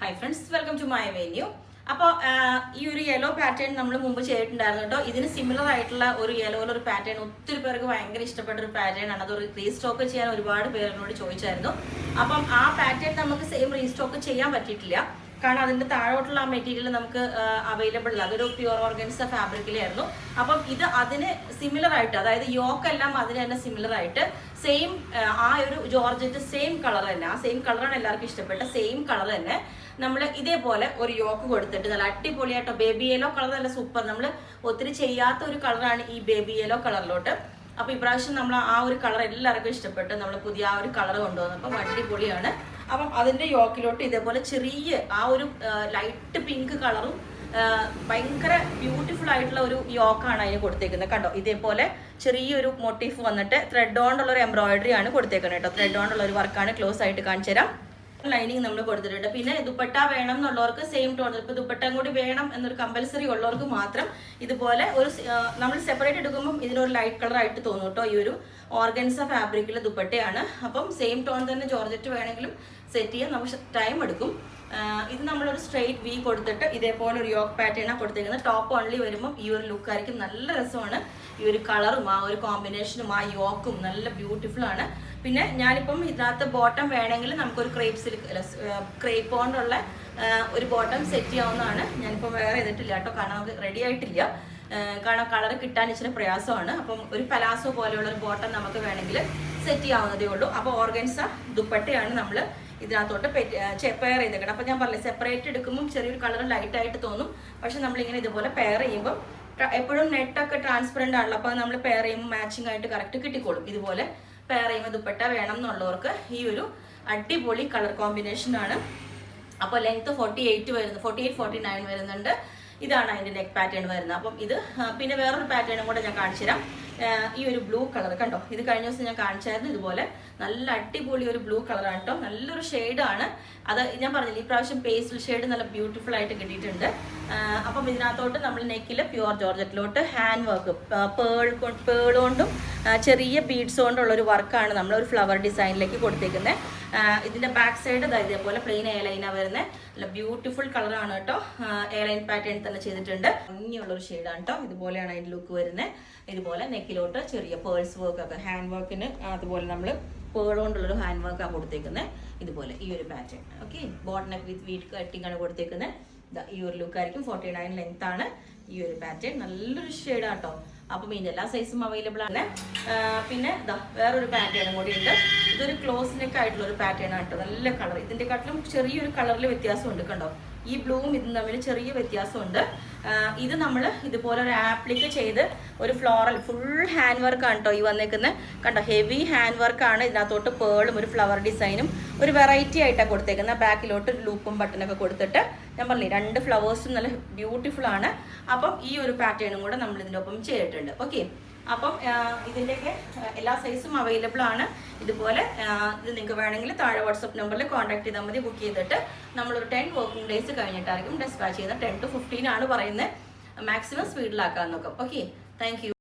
Hi friends, welcome to my venue. അപ്പോൾ ഈ ഒരു യെല്ലോ പാറ്റേൺ നമ്മൾ മുമ്പ് ചെയ്തിട്ടുണ്ടായിരുന്നു കേട്ടോ. ഇതിന് സിമിലർ ആയിട്ടുള്ള ഒരു യെല്ലോയിലെ ഒരു പാറ്റേൺ ഒത്തിരി പേർക്ക് ഭയങ്കര ഇഷ്ടപ്പെട്ട ഒരു പാറ്റേൺ ആണ്. അത് റീസ്റ്റോക്ക് ചെയ്യാൻ ഒരുപാട് പേരോട് ചോദിച്ചായിരുന്നു. അപ്പം ആ പാറ്റേൺ നമുക്ക് സെയിം റീസ്റ്റോക്ക് ചെയ്യാൻ പറ്റിയിട്ടില്ല. കാരണം അതിൻ്റെ താഴോട്ടുള്ള ആ മെറ്റീരിയൽ നമുക്ക് അവൈലബിൾ അല്ല. അതൊരു പ്യുവർ ഓർഗൻസ ഫാബ്രിക്കിലായിരുന്നു. അപ്പം ഇത് അതിന് സിമിലർ ആയിട്ട്, അതായത് യോക്കെല്ലാം അതിന് തന്നെ സിമിലർ ആയിട്ട് സെയിം ആ ഒരു ജോർജറ്റ് സെയിം കളർ തന്നെ, ആ സെയിം കളറാണ് എല്ലാവർക്കും ഇഷ്ടപ്പെട്ട സെയിം കളർ തന്നെ നമ്മൾ ഇതേപോലെ ഒരു യോക്ക് കൊടുത്തിട്ട് നല്ല അടിപൊളിയായിട്ടോ. ബേബി യെല്ലോ കളർ നല്ല സൂപ്പർ, നമ്മൾ ഒത്തിരി ചെയ്യാത്ത ഒരു കളറാണ് ഈ ബേബി യെല്ലോ കളറിലോട്ട്. അപ്പോൾ ഇപ്രാവശ്യം നമ്മൾ ആ ഒരു കളർ എല്ലാവർക്കും ഇഷ്ടപ്പെട്ട് നമ്മൾ പുതിയ ആ ഒരു കളർ കൊണ്ടുവന്നപ്പോൾ അടിപൊളിയാണ്. അപ്പം അതിൻ്റെ യോക്കിലോട്ട് ഇതേപോലെ ചെറിയ ആ ഒരു ലൈറ്റ് പിങ്ക് കളറും ഭയങ്കര ബ്യൂട്ടിഫുൾ ആയിട്ടുള്ള ഒരു യോക്കാണ് അതിന് കൊടുത്തേക്കുന്നത്. കണ്ടോ, ഇതേപോലെ ചെറിയൊരു മോട്ടീഫ് വന്നിട്ട് ത്രെഡ് കൊണ്ടുള്ള ഒരു എംബ്രോയിഡറി ആണ് കൊടുത്തേക്കുന്നത് കേട്ടോ. ത്രെഡ് കൊണ്ടുള്ള ഒരു വർക്കാണ്. ക്ലോസ് ആയിട്ട് കാണിച്ചു തരാം. ലൈനിങ് നമ്മൾ കൊടുത്തിട്ടുണ്ട്. പിന്നെ ദുപ്പട്ട വേണം എന്നുള്ളവർക്ക് സെയിം ടോൺ, ഇപ്പോൾ ദുപ്പട്ടയും കൂടി വേണം എന്നൊരു കമ്പൽസറി ഉള്ളവർക്ക് മാത്രം ഇതുപോലെ ഒരു നമ്മൾ സെപ്പറേറ്റ് എടുക്കുമ്പം ഇതിനൊരു ലൈറ്റ് കളർ ആയിട്ട് തോന്നും കേട്ടോ. ഈ ഒരു ഓർഗൻസ ഫാബ്രിക്കിലെ ദുപ്പട്ടയാണ്. അപ്പം സെയിം ടോൺ തന്നെ ജോർജറ്റ് വേണമെങ്കിലും സെറ്റ് ചെയ്യാൻ നമുക്ക് ടൈം എടുക്കും. ഇത് നമ്മളൊരു സ്ട്രെയിറ്റ് വി കൊടുത്തിട്ട് ഇതേപോലെ ഒരു യോക്ക് പാറ്റേണാണ് കൊടുത്തേക്കുന്നത്. ടോപ്പ് ഓൺലി വരുമ്പം ഈ ഒരു ലുക്കായിരിക്കും. നല്ല രസമാണ്. ഈ ഒരു കളറും ആ ഒരു കോമ്പിനേഷനും ആ യോക്കും നല്ല ബ്യൂട്ടിഫുൾ ആണ്. പിന്നെ ഞാനിപ്പം ഇതിനകത്ത് ബോട്ടം വേണമെങ്കിൽ നമുക്കൊരു ക്രേപ്പ് കൊണ്ടുള്ള ഒരു ബോട്ടം സെറ്റ് ചെയ്യാവുന്നതാണ്. ഞാനിപ്പം വേറെ ചെയ്തിട്ടില്ല കേട്ടോ, കാരണം നമുക്ക് റെഡി ആയിട്ടില്ല. കാരണം കളർ കിട്ടാൻ ഇച്ചിരി പ്രയാസമാണ്. അപ്പം ഒരു പലാസോ പോലെയുള്ള ഒരു ബോട്ടം നമുക്ക് വേണമെങ്കിൽ സെറ്റ് ചെയ്യാവുന്നതേ ഉള്ളൂ. അപ്പോൾ ഓർഗൻസ ദുപ്പട്ടയാണ് നമ്മൾ ഇതിനകത്തോട്ട് പെയർ ചെയ്തേക്കണം. അപ്പോൾ ഞാൻ പറഞ്ഞില്ല, സെപ്പറേറ്റ് എടുക്കുമ്പം ചെറിയൊരു കളർ ലൈറ്റായിട്ട് തോന്നും. പക്ഷെ നമ്മളിങ്ങനെ ഇതുപോലെ പെയർ ചെയ്യുമ്പോൾ എപ്പോഴും നെറ്റൊക്കെ ട്രാൻസ്പെറൻ്റ് ആണല്ലോ. അപ്പോൾ നമ്മൾ പെയർ ചെയ്യുമ്പോൾ മാച്ചിങ് ആയിട്ട് കറക്റ്റ് കിട്ടിക്കോളും. ഇതുപോലെ പെയർ ചെയ്യുമ്പോൾ ദുപ്പട്ട വേണം എന്നുള്ളവർക്ക് ഈ ഒരു അടിപൊളി കളർ കോമ്പിനേഷനാണ്. അപ്പോൾ ലെങ്ത്ത് 48 വരുന്നത്, 48-49 വരുന്നുണ്ട്. ഇതാണ് അതിൻ്റെ നെക്ക് പാറ്റേൺ വരുന്നത്. അപ്പം ഇത് പിന്നെ വേറൊരു പാറ്റേണും കൂടെ ഞാൻ കാണിച്ചു തരാം. ഈ ഒരു ബ്ലൂ കളർ കണ്ടോ, ഇത് കഴിഞ്ഞ ദിവസം ഞാൻ കാണിച്ചായിരുന്നു. ഇതുപോലെ നല്ല അടിപൊളി ഒരു ബ്ലൂ കളറാണ് കേട്ടോ. നല്ലൊരു ഷെയ്ഡാണ്. അത് ഞാൻ പറഞ്ഞില്ല, ഈ പ്രാവശ്യം പേസ്റ്റൽ ഷെയ്ഡ് നല്ല ബ്യൂട്ടിഫുൾ ആയിട്ട് കിട്ടിയിട്ടുണ്ട്. അപ്പം ഇതിനകത്തോട്ട് നമ്മൾ നെക്കിൽ പ്യുവർ ജോർജറ്റിലോട്ട് ഹാൻഡ് വർക്ക് പേൾ കൊണ്ടും ചെറിയ ബീഡ്സ് കൊണ്ടുള്ളൊരു വർക്കാണ് നമ്മൾ ഒരു ഫ്ലവർ ഡിസൈനിലേക്ക് കൊടുത്തേക്കുന്നത്. ഇതിൻ്റെ ബാക്ക് സൈഡ് ഇതേപോലെ പ്ലെയിൻ എയർലൈനാണ് വരുന്നത്. നല്ല ബ്യൂട്ടിഫുൾ കളറാണ് കേട്ടോ. എയർലൈൻ പാറ്റേൺ തന്നെ ചെയ്തിട്ടുണ്ട്. ഭംഗിയുള്ളൊരു ഷെയ്ഡാണ് കേട്ടോ. ഇതുപോലെയാണ് അതിൻ്റെ ലുക്ക് വരുന്നത്. ഇതുപോലെ നെക്കിലോട്ട് ചെറിയ പേൾസ് വർക്കൊക്കെ, ഹാൻഡ് വർക്കിന് അതുപോലെ നമ്മൾ പേൾ കൊണ്ടുള്ളൊരു ഹാൻഡ് വർക്കാണ് കൊടുത്തേക്കുന്നത്. ഇതുപോലെ ഈ ഒരു പാറ്റേൺ. ഓക്കെ, ബോട്ട് നെക്ക് വിത്ത് വീറ്റ് കട്ടിംഗ് ആണ് കൊടുത്തേക്കുന്നത്. ഈ ഒരു ലുക്കായിരിക്കും. 49 ലെങ്ത് ആണ് ഈ ഒരു പാറ്റേൺ. നല്ലൊരു ഷെയ്ഡാണ് കേട്ടോ. അപ്പം ഇതിൻ്റെ എല്ലാ സൈസും അവൈലബിൾ ആണ്. പിന്നെ വേറൊരു പാറ്റേണും കൂടി ഉണ്ട്. ഇതൊരു ക്ലോസ് നെക്ക് ആയിട്ടുള്ള ഒരു പാറ്റേൺ ആണ് കേട്ടോ. നല്ല കളർ, ഇതിൻ്റെ കാട്ടിലും ചെറിയൊരു കളറിൽ വ്യത്യാസമുണ്ട് കണ്ടോ. ഈ ബ്ലൂവും ഇതും തമ്മിൽ ചെറിയ വ്യത്യാസമുണ്ട്. ഇത് നമ്മൾ ഇതുപോലെ ഒരു ആപ്ലിക്ക് ചെയ്ത് ഒരു ഫ്ലോറൽ ഫുൾ ഹാൻഡ് വർക്കാണ് കേട്ടോ ഈ വന്നേക്കുന്നത്. കണ്ടോ, ഹെവി ഹാൻഡ് വർക്കാണ്. ഇതിനകത്തോട്ട് പേളും ഒരു ഫ്ലവർ ഡിസൈനും ഒരു വെറൈറ്റി ആയിട്ടാണ് കൊടുത്തേക്കുന്നത്. ബാക്കിലോട്ട് ഒരു ലൂപ്പും ബട്ടനൊക്കെ കൊടുത്തിട്ട് ഞാൻ പറഞ്ഞില്ലേ, 2 ഫ്ലവേഴ്സും നല്ല ബ്യൂട്ടിഫുൾ ആണ്. അപ്പം ഈ ഒരു പാറ്റേണും കൂടെ നമ്മൾ ഇതിൻ്റെ ഒപ്പം ചെയ്തിട്ടുണ്ട്. ഓക്കെ, അപ്പം ഇതിൻ്റെയൊക്കെ എല്ലാ സൈസും അവൈലബിൾ ആണ്. ഇതുപോലെ ഇത് നിങ്ങൾക്ക് വേണമെങ്കിൽ താഴെ വാട്സപ്പ് നമ്പറിൽ കോൺടാക്ട് ചെയ്താൽ മതി. ബുക്ക് ചെയ്തിട്ട് നമ്മളൊരു 10 വർക്കിംഗ് ഡേയ്സ് കഴിഞ്ഞിട്ടായിരിക്കും ഡെസ്പാച്ച് ചെയ്യുന്നത്. 10 to 15 ആണ് പറയുന്നത്. മാക്സിമം സ്പീഡിലാക്കാൻ നോക്കാം. Okay, thank you.